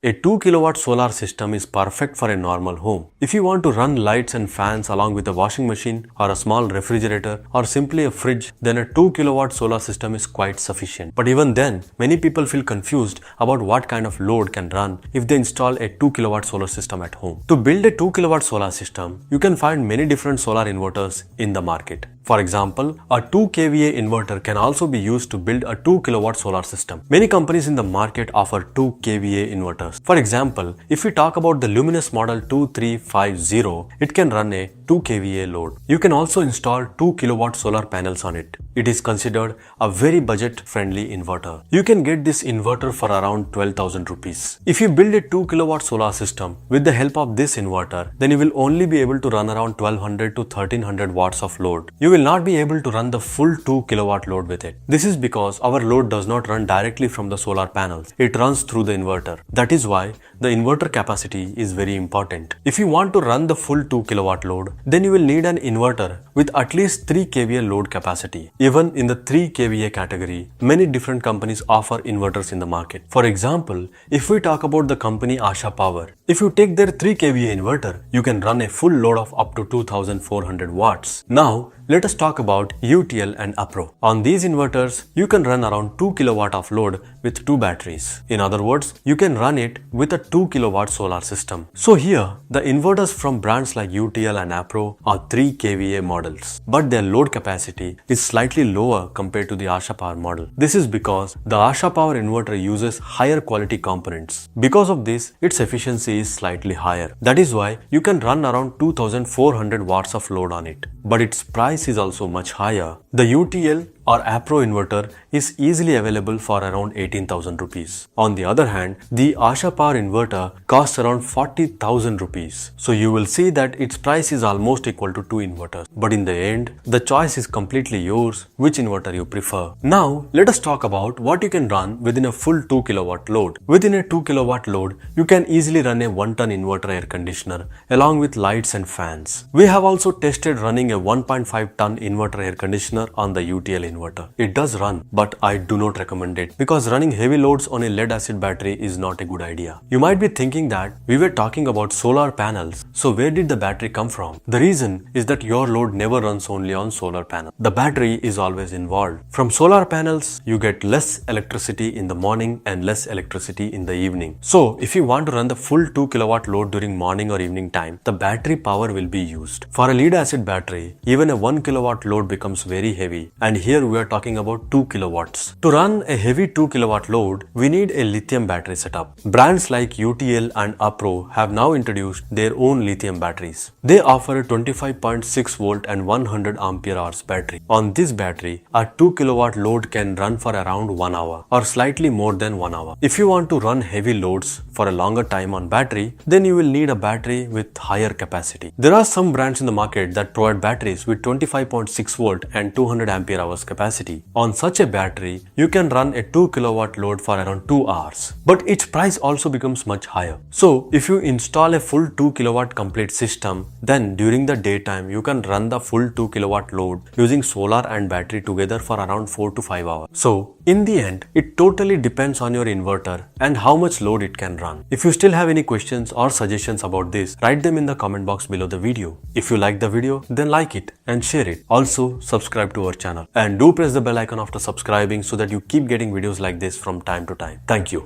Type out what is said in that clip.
A 2 kilowatt solar system is perfect for a normal home. If you want to run lights and fans along with a washing machine or a small refrigerator or simply a fridge, then a 2 kilowatt solar system is quite sufficient. But even then, many people feel confused about what kind of load can run if they install a 2 kilowatt solar system at home. To build a 2 kilowatt solar system, you can find many different solar inverters in the market. For example, a 2 kVA inverter can also be used to build a 2 kilowatt solar system. Many companies in the market offer 2 kVA inverters. For example, if we talk about the Luminous model 2350, it can run a 2 kVA load. You can also install 2 kilowatt solar panels on it. It is considered a very budget-friendly inverter. You can get this inverter for around 12,000 rupees. If you build a 2 kilowatt solar system with the help of this inverter, then you will only be able to run around 1200 to 1300 watts of load. You will not be able to run the full 2 kilowatt load with it. This is because our load does not run directly from the solar panels. It runs through the inverter. That is why the inverter capacity is very important. If you want to run the full 2 kilowatt load, then you will need an inverter with at least 3 kVA load capacity. Even in the 3 kVA category, many different companies offer inverters in the market. For example, if we talk about the company Ashapower, if you take their 3 kVA inverter, you can run a full load of up to 2400 watts. Now, let us talk about UTL and Apro. On these inverters, you can run around 2 kilowatt of load with 2 batteries. In other words, you can run it with a 2 kilowatt solar system. So here, the inverters from brands like UTL and Apro are 3 kVA models, but their load capacity is slightly lower compared to the Ashapower model. This is because the Ashapower inverter uses higher quality components. Because of this, its efficiency is slightly higher. That is why you can run around 2400 watts of load on it. But its price is also much higher. The UTL or Apro inverter is easily available for around 18,000 rupees. On the other hand, the Ashapower inverter costs around 40,000 rupees. So you will see that its price is almost equal to 2 inverters. But in the end, the choice is completely yours, which inverter you prefer. Now, let us talk about what you can run within a full 2 kilowatt load. Within a 2 kilowatt load, you can easily run a 1-ton inverter air conditioner along with lights and fans. We have also tested running a 1.5-ton inverter air conditioner on the UTL inverter. It does run, but I do not recommend it because running heavy loads on a lead acid battery is not a good idea. You might be thinking that we were talking about solar panels, so where did the battery come from? The reason is that your load never runs only on solar panels. The battery is always involved. From solar panels, you get less electricity in the morning and less electricity in the evening. So if you want to run the full 2 kilowatt load during morning or evening time, the battery power will be used. For a lead acid battery, even a 1 kilowatt load becomes very heavy, and here we are talking about 2 kilowatts. To run a heavy 2 kilowatt load, we need a lithium battery setup. Brands like UTL and Apro have now introduced their own lithium batteries. They offer a 25.6 volt and 100 ampere hours battery. On this battery, a 2 kilowatt load can run for around 1 hour or slightly more than 1 hour. If you want to run heavy loads for a longer time on battery, then you will need a battery with higher capacity. There are some brands in the market that provide batteries with 25.6 volt and 200 ampere hours capacity. On such a battery, you can run a 2 kilowatt load for around 2 hours. But its price also becomes much higher. So, if you install a full 2 kilowatt complete system, then during the daytime, you can run the full 2 kilowatt load using solar and battery together for around 4 to 5 hours. So, in the end, it totally depends on your inverter and how much load it can run. If you still have any questions or suggestions about this, write them in the comment box below the video. If you like the video, then like it and share it. Also, subscribe to our channel and do press the bell icon after subscribing so that you keep getting videos like this from time to time. Thank you.